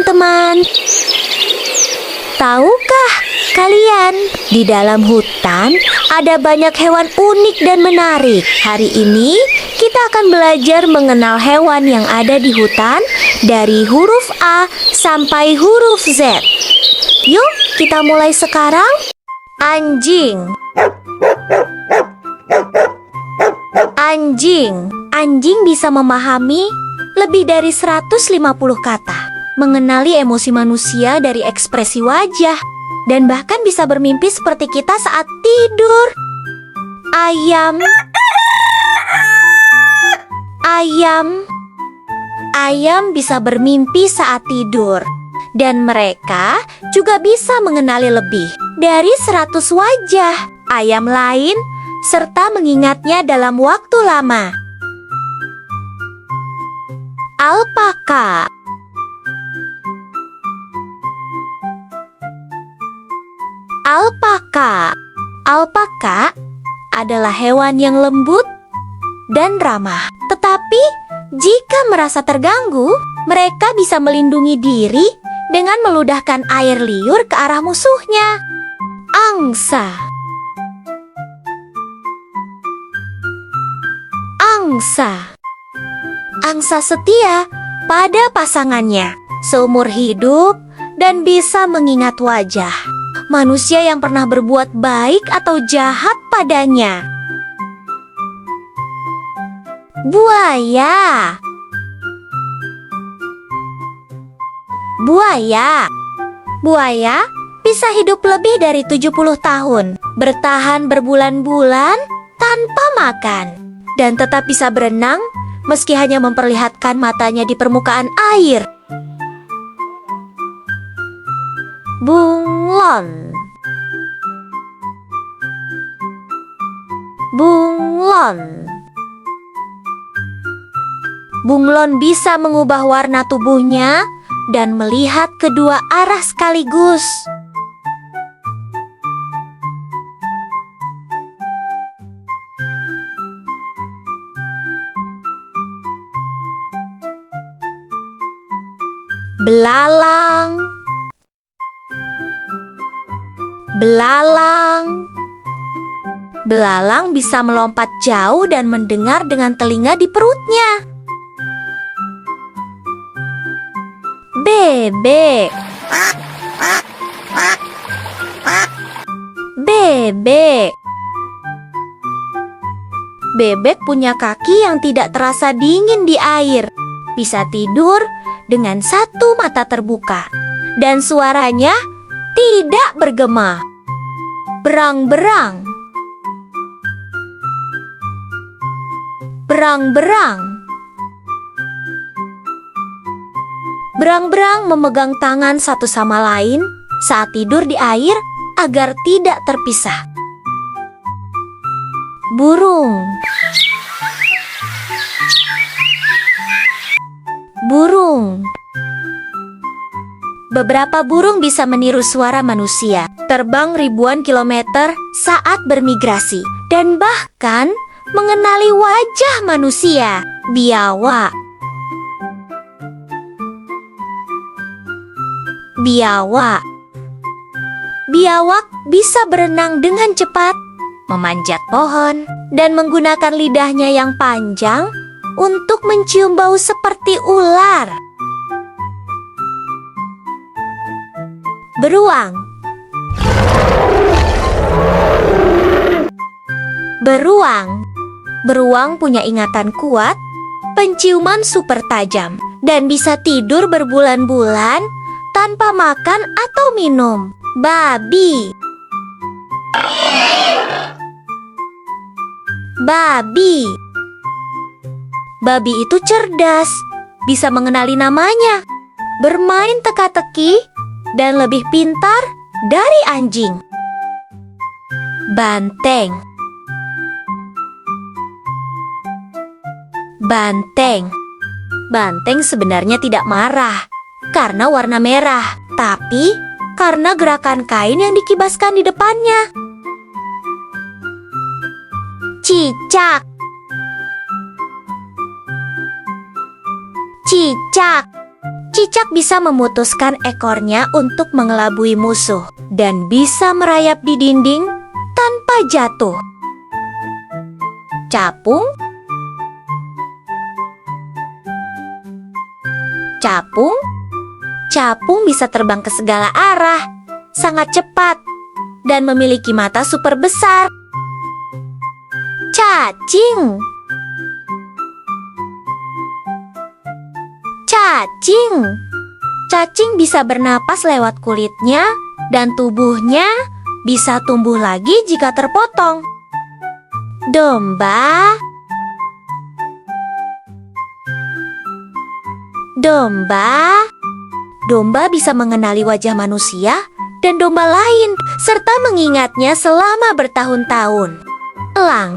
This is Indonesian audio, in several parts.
teman-teman. Tahukah kalian, di dalam hutan ada banyak hewan unik dan menarik. Hari ini kita akan belajar mengenal hewan yang ada di hutan dari huruf A sampai huruf Z. Yuk, kita mulai sekarang. Anjing. Anjing. Anjing bisa memahami lebih dari 150 kata, mengenali emosi manusia dari ekspresi wajah, dan bahkan bisa bermimpi seperti kita saat tidur. Ayam. Ayam. Ayam bisa bermimpi saat tidur, dan mereka juga bisa mengenali lebih dari 100 wajah ayam lain serta mengingatnya dalam waktu lama. Alpaka. Alpaka. Alpaka adalah hewan yang lembut dan ramah. Tetapi jika merasa terganggu, mereka bisa melindungi diri dengan meludahkan air liur ke arah musuhnya. Angsa. Angsa. Angsa setia pada pasangannya seumur hidup dan bisa mengingat wajah manusia yang pernah berbuat baik atau jahat padanya. Buaya. Buaya. Buaya bisa hidup lebih dari 70 tahun, bertahan berbulan-bulan tanpa makan, dan tetap bisa berenang meski hanya memperlihatkan matanya di permukaan air. Bunglon. Bunglon. Bunglon bisa mengubah warna tubuhnya dan melihat kedua arah sekaligus. Belalang. Belalang. Belalang bisa melompat jauh dan mendengar dengan telinga di perutnya. Bebek. Bebek. Bebek punya kaki yang tidak terasa dingin di air. Bisa tidur dengan satu mata terbuka, dan suaranya tidak bergema. Berang-berang. Berang-berang. Berang-berang memegang tangan satu sama lain saat tidur di air agar tidak terpisah. Burung. Burung. Beberapa burung bisa meniru suara manusia, terbang ribuan kilometer saat bermigrasi, dan bahkan mengenali wajah manusia. Biawak. Biawak. Biawak bisa berenang dengan cepat, memanjat pohon, dan menggunakan lidahnya yang panjang untuk mencium bau seperti ular. Beruang. Beruang. Beruang punya ingatan kuat, penciuman super tajam, dan bisa tidur berbulan-bulan tanpa makan atau minum. Babi. Babi. Babi itu cerdas, bisa mengenali namanya, bermain teka-teki, dan lebih pintar dari anjing. Banteng. Banteng. Banteng sebenarnya tidak marah karena warna merah, tapi karena gerakan kain yang dikibaskan di depannya. Cicak. Cicak. Cicak bisa memutuskan ekornya untuk mengelabui musuh dan bisa merayap di dinding tanpa jatuh. Capung. Capung. Capung bisa terbang ke segala arah, sangat cepat, dan memiliki mata super besar. Cacing. Cacing. Cacing bisa bernapas lewat kulitnya dan tubuhnya bisa tumbuh lagi jika terpotong. Domba. Domba. Domba bisa mengenali wajah manusia dan domba lain serta mengingatnya selama bertahun-tahun. Elang.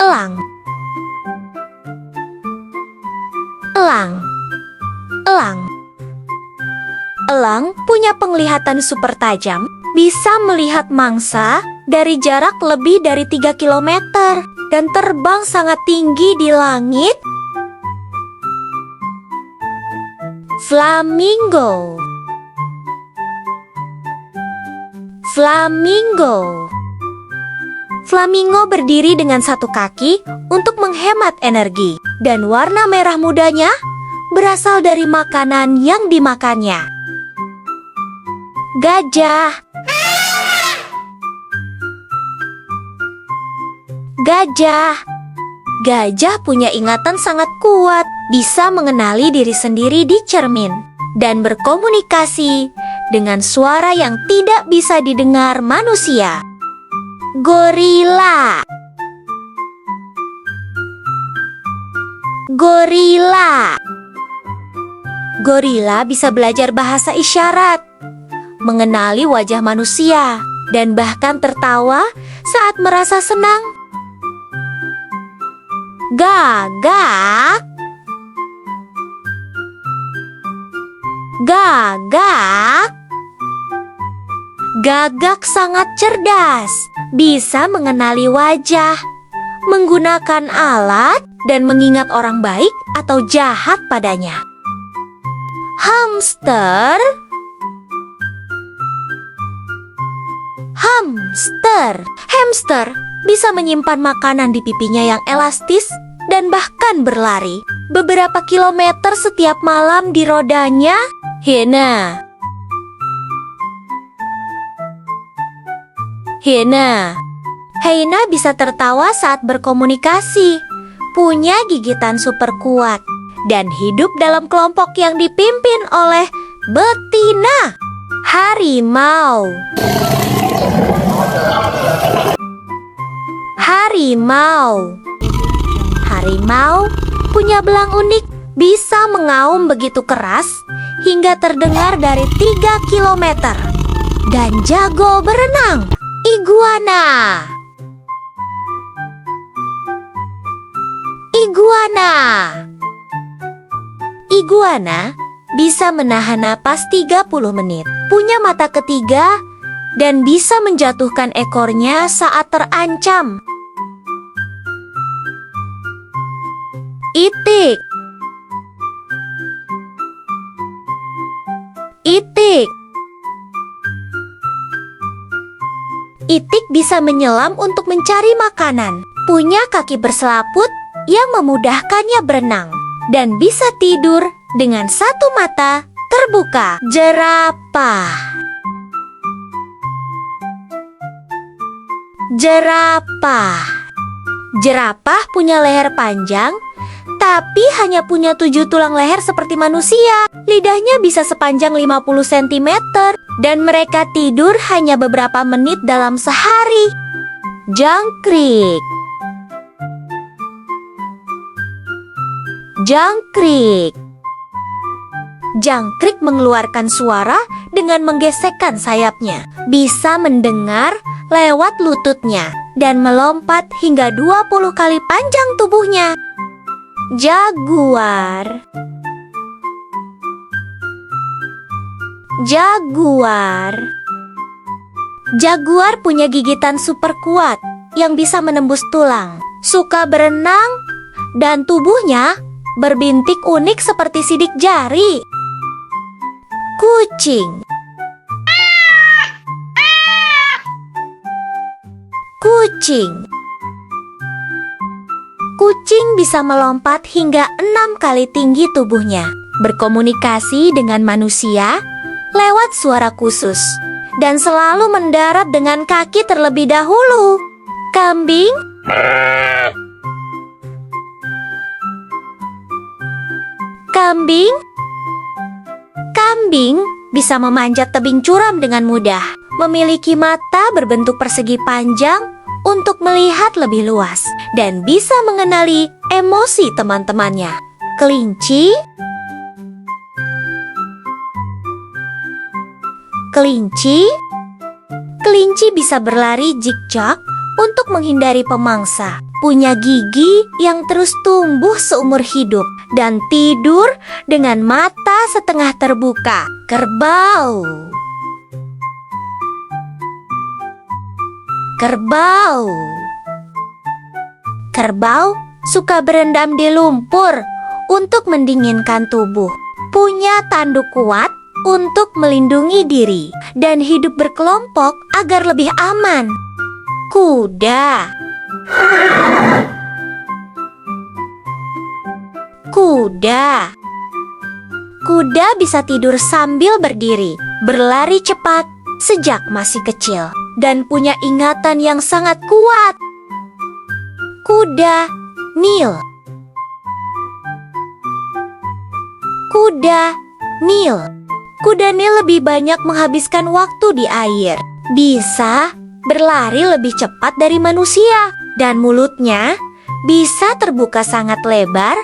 Elang. Elang. Elang. Elang punya penglihatan super tajam, bisa melihat mangsa dari jarak lebih dari 3 km dan terbang sangat tinggi di langit. Flamingo. Flamingo. Flamingo berdiri dengan satu kaki untuk menghemat energi, dan warna merah mudanya berasal dari makanan yang dimakannya. Gajah. Gajah. Gajah punya ingatan sangat kuat, bisa mengenali diri sendiri di cermin, dan berkomunikasi dengan suara yang tidak bisa didengar manusia. Gorila. Gorila. Gorila bisa belajar bahasa isyarat, mengenali wajah manusia, dan bahkan tertawa saat merasa senang. Gagak. Gagak. Gagak sangat cerdas, bisa mengenali wajah, menggunakan alat, dan mengingat orang baik atau jahat padanya. Hamster. Hamster. Hamster bisa menyimpan makanan di pipinya yang elastis dan bahkan berlari beberapa kilometer setiap malam di rodanya. Hiena. Hiena. Hiena bisa tertawa saat berkomunikasi, punya gigitan super kuat, dan hidup dalam kelompok yang dipimpin oleh betina. Harimau. Harimau. Harimau punya belang unik, bisa mengaum begitu keras hingga terdengar dari 3 km, dan jago berenang. Iguana. Iguana. Iguana bisa menahan napas 30 menit, punya mata ketiga, dan bisa menjatuhkan ekornya saat terancam. Itik. Itik. Itik bisa menyelam untuk mencari makanan, punya kaki berselaput yang memudahkannya berenang, dan bisa tidur dengan satu mata terbuka. Jerapah. Jerapah. Jerapah punya leher panjang, tapi hanya punya 7 tulang leher seperti manusia. Lidahnya bisa sepanjang 50 cm, dan mereka tidur hanya beberapa menit dalam sehari. Jangkrik. Jangkrik. Jangkrik mengeluarkan suara dengan menggesekkan sayapnya, bisa mendengar lewat lututnya, dan melompat hingga 20 kali panjang tubuhnya. Jaguar. Jaguar. Jaguar punya gigitan super kuat yang bisa menembus tulang, suka berenang, dan tubuhnya berbintik unik seperti sidik jari. Kucing. Kucing. Kucing bisa melompat hingga 6 kali tinggi tubuhnya, berkomunikasi dengan manusia lewat suara khusus, dan selalu mendarat dengan kaki terlebih dahulu. Kambing. Kambing. Kambing bisa memanjat tebing curam dengan mudah, memiliki mata berbentuk persegi panjang untuk melihat lebih luas, dan bisa mengenali emosi teman-temannya. Kelinci. Kelinci. Kelinci bisa berlari zigzag untuk menghindari pemangsa, punya gigi yang terus tumbuh seumur hidup, dan tidur dengan mata setengah terbuka. Kerbau. Kerbau. Kerbau suka berendam di lumpur untuk mendinginkan tubuh, punya tanduk kuat untuk melindungi diri, dan hidup berkelompok agar lebih aman. Kuda. Kuda. Kuda bisa tidur sambil berdiri, berlari cepat sejak masih kecil, dan punya ingatan yang sangat kuat. Kuda Nil. Kuda Nil. Kuda Nil lebih banyak menghabiskan waktu di air, bisa berlari lebih cepat dari manusia, dan mulutnya bisa terbuka sangat lebar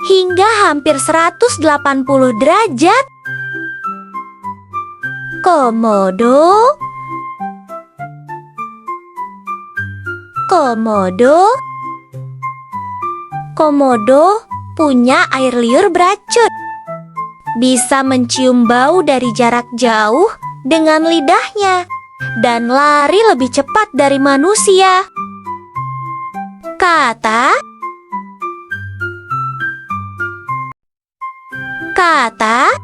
hingga hampir 180 derajat. Komodo. Komodo. Komodo punya air liur beracun, bisa mencium bau dari jarak jauh dengan lidahnya, dan lari lebih cepat dari manusia. Katak. Katak.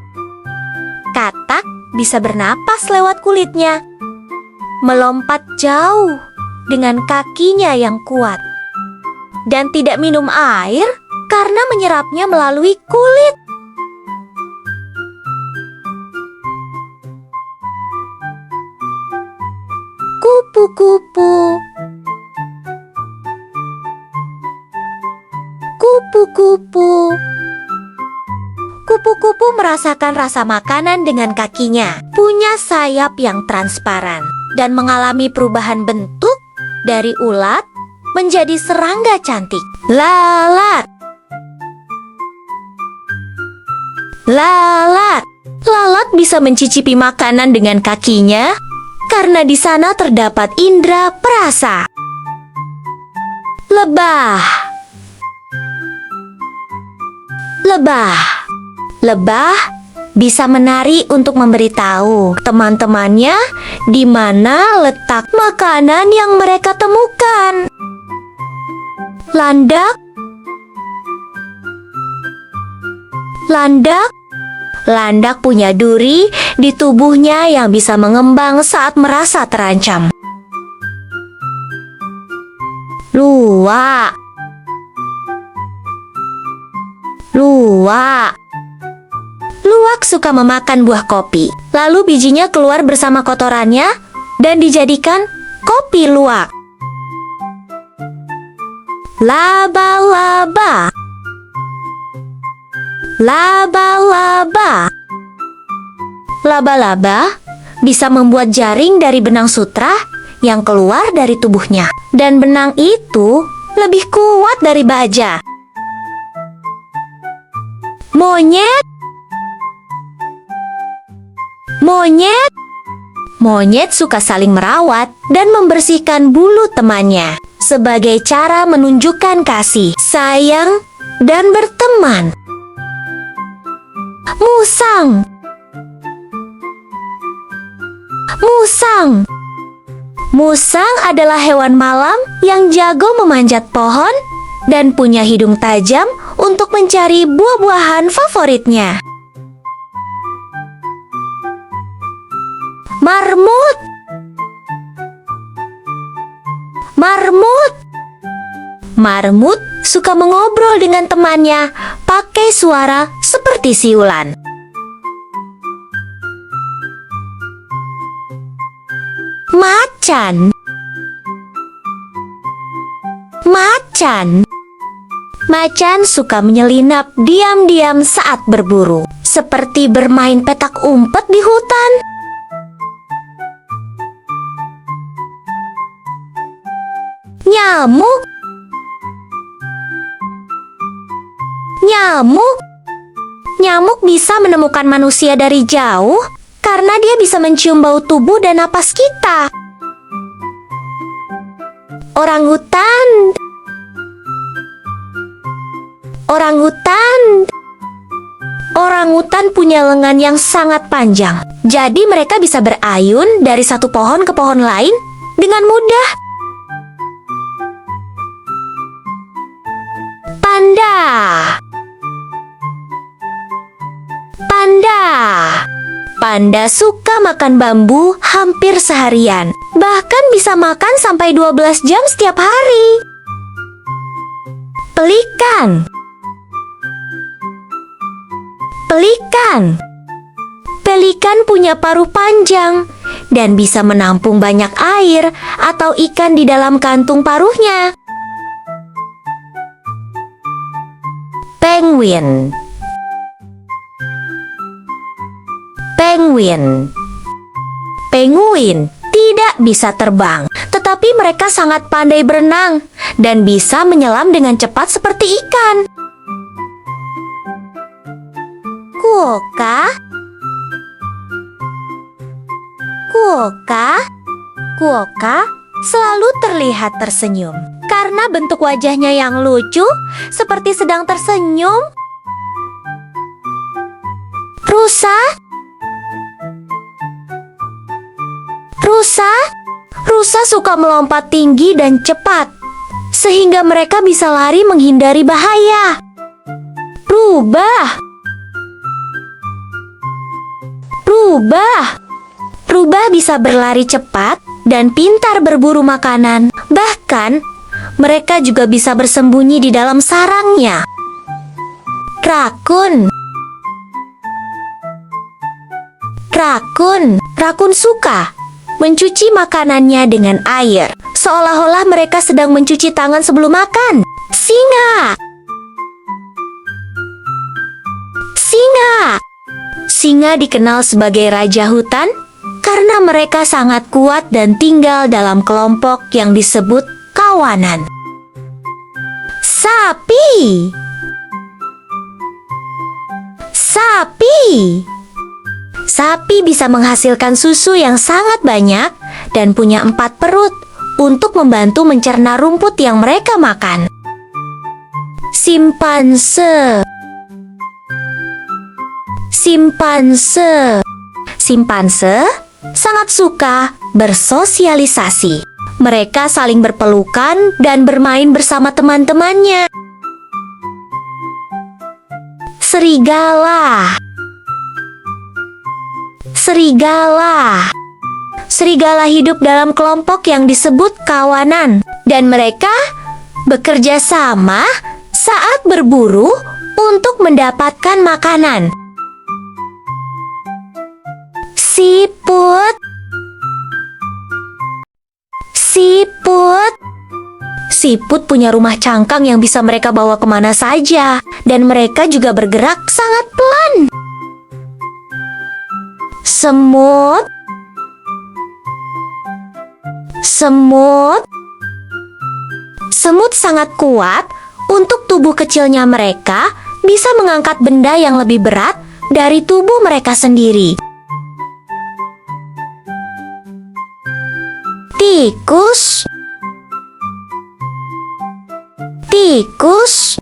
Katak bisa bernapas lewat kulitnya, melompat jauh dengan kakinya yang kuat, dan tidak minum air karena menyerapnya melalui kulit. Kupu-kupu. Kupu-kupu. Kupu-kupu merasakan rasa makanan dengan kakinya, punya sayap yang transparan, dan mengalami perubahan bentuk dari ulat menjadi serangga cantik. Lalat. Lalat. Lalat bisa mencicipi makanan dengan kakinya karena di sana terdapat indera perasa. Lebah. Lebah. Lebah bisa menari untuk memberitahu teman-temannya di mana letak makanan yang mereka temukan. Landak. Landak. Landak punya duri di tubuhnya yang bisa mengembang saat merasa terancam. Luwak. Luwak. Luwak suka memakan buah kopi, lalu bijinya keluar bersama kotorannya dan dijadikan kopi luwak. Laba-laba. Laba-laba. Laba-laba bisa membuat jaring dari benang sutra yang keluar dari tubuhnya, dan benang itu lebih kuat dari baja. Monyet. Monyet. Monyet suka saling merawat dan membersihkan bulu temannya sebagai cara menunjukkan kasih, sayang, dan berteman. Musang. Musang. Musang adalah hewan malam yang jago memanjat pohon dan punya hidung tajam untuk mencari buah-buahan favoritnya. Marmut! Marmut! Marmut suka mengobrol dengan temannya pakai suara seperti siulan. Macan! Macan! Macan suka menyelinap diam-diam saat berburu, seperti bermain petak umpet di hutan. Nyamuk! Nyamuk! Nyamuk bisa menemukan manusia dari jauh karena dia bisa mencium bau tubuh dan napas kita. Orangutan! Orangutan! Orangutan punya lengan yang sangat panjang, jadi mereka bisa berayun dari satu pohon ke pohon lain dengan mudah. Panda! Panda! Panda suka makan bambu hampir seharian, bahkan bisa makan sampai 12 jam setiap hari. Pelikan! Pelikan! Pelikan punya paruh panjang dan bisa menampung banyak air atau ikan di dalam kantung paruhnya. Penguin! Penguin! Penguin tidak bisa terbang, tetapi mereka sangat pandai berenang dan bisa menyelam dengan cepat seperti ikan. Kuoka! Kuoka! Kuoka selalu terlihat tersenyum karena bentuk wajahnya yang lucu seperti sedang tersenyum. Rusa! Rusa! Rusa suka melompat tinggi dan cepat, sehingga mereka bisa lari menghindari bahaya. Rubah! Rubah! Rubah bisa berlari cepat dan pintar berburu makanan. Bahkan, mereka juga bisa bersembunyi di dalam sarangnya. Rakun! Rakun! Rakun suka mencuci makanannya dengan air, seolah-olah mereka sedang mencuci tangan sebelum makan. Singa! Singa! Singa dikenal sebagai raja hutan karena mereka sangat kuat dan tinggal dalam kelompok yang disebut kawanan. Sapi! Sapi! Sapi bisa menghasilkan susu yang sangat banyak dan punya 4 perut untuk membantu mencerna rumput yang mereka makan. Simpanse! Simpanse! Simpanse sangat suka bersosialisasi. Mereka saling berpelukan dan bermain bersama teman-temannya. Serigala! Serigala! Serigala hidup dalam kelompok yang disebut kawanan, dan mereka bekerja sama saat berburu untuk mendapatkan makanan. Siput! Siput! Siput punya rumah cangkang yang bisa mereka bawa kemana saja, dan mereka juga bergerak sangat pelan. Semut! Semut! Semut sangat kuat. Untuk tubuh kecilnya mereka bisa mengangkat benda yang lebih berat dari tubuh mereka sendiri. Tikus! Tikus!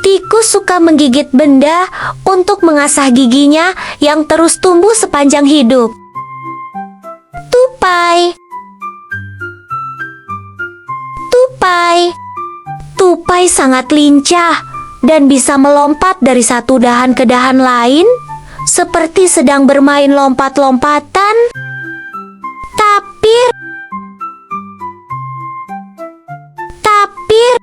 Tikus suka menggigit benda untuk mengasah giginya yang terus tumbuh sepanjang hidup. Tupai! Tupai! Tupai sangat lincah dan bisa melompat dari satu dahan ke dahan lain, seperti sedang bermain lompat-lompatan. Tapir. Tapir.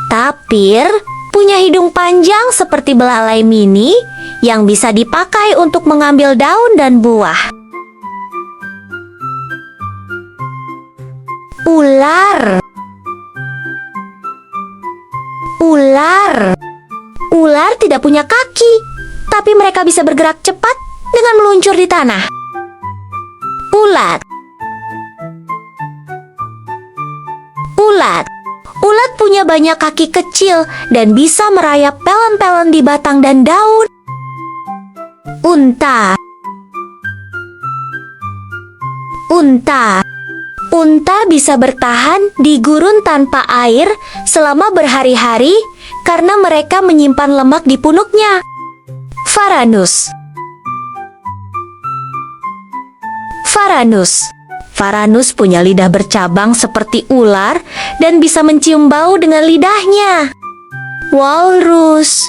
Tapir punya hidung panjang seperti belalai mini yang bisa dipakai untuk mengambil daun dan buah. Ular. Ular. Ular tidak punya kaki, tapi mereka bisa bergerak cepat dengan meluncur di tanah. Ulat. Ulat. Ulat punya banyak kaki kecil dan bisa merayap pelan-pelan di batang dan daun. Unta. Unta. Unta bisa bertahan di gurun tanpa air selama berhari-hari karena mereka menyimpan lemak di punuknya. Varanus. Varanus. Varanus punya lidah bercabang seperti ular dan bisa mencium bau dengan lidahnya. Walrus.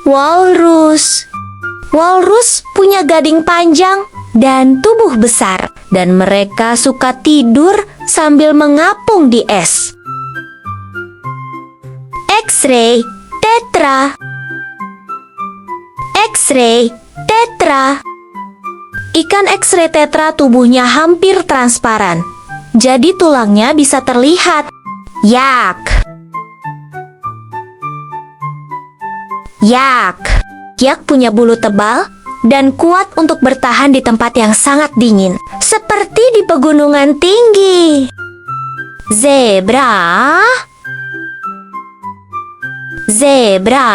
Walrus. Walrus punya gading panjang dan tubuh besar, dan mereka suka tidur sambil mengapung di es. X-ray tetra. X-ray tetra. Ikan X-ray tetra tubuhnya hampir transparan, jadi tulangnya bisa terlihat. Yak. Yak. Yak punya bulu tebal dan kuat untuk bertahan di tempat yang sangat dingin, seperti di pegunungan tinggi. Zebra. Zebra.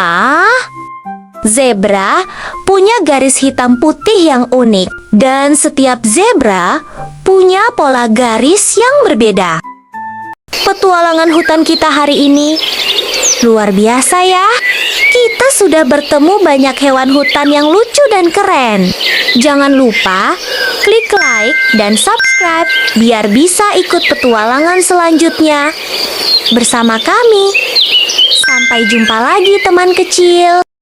Zebra punya garis hitam putih yang unik, dan setiap zebra punya pola garis yang berbeda. Petualangan hutan kita hari ini luar biasa ya. Kita sudah bertemu banyak hewan hutan yang lucu dan keren. Jangan lupa klik like dan subscribe biar bisa ikut petualangan selanjutnya bersama kami. Sampai jumpa lagi teman kecil.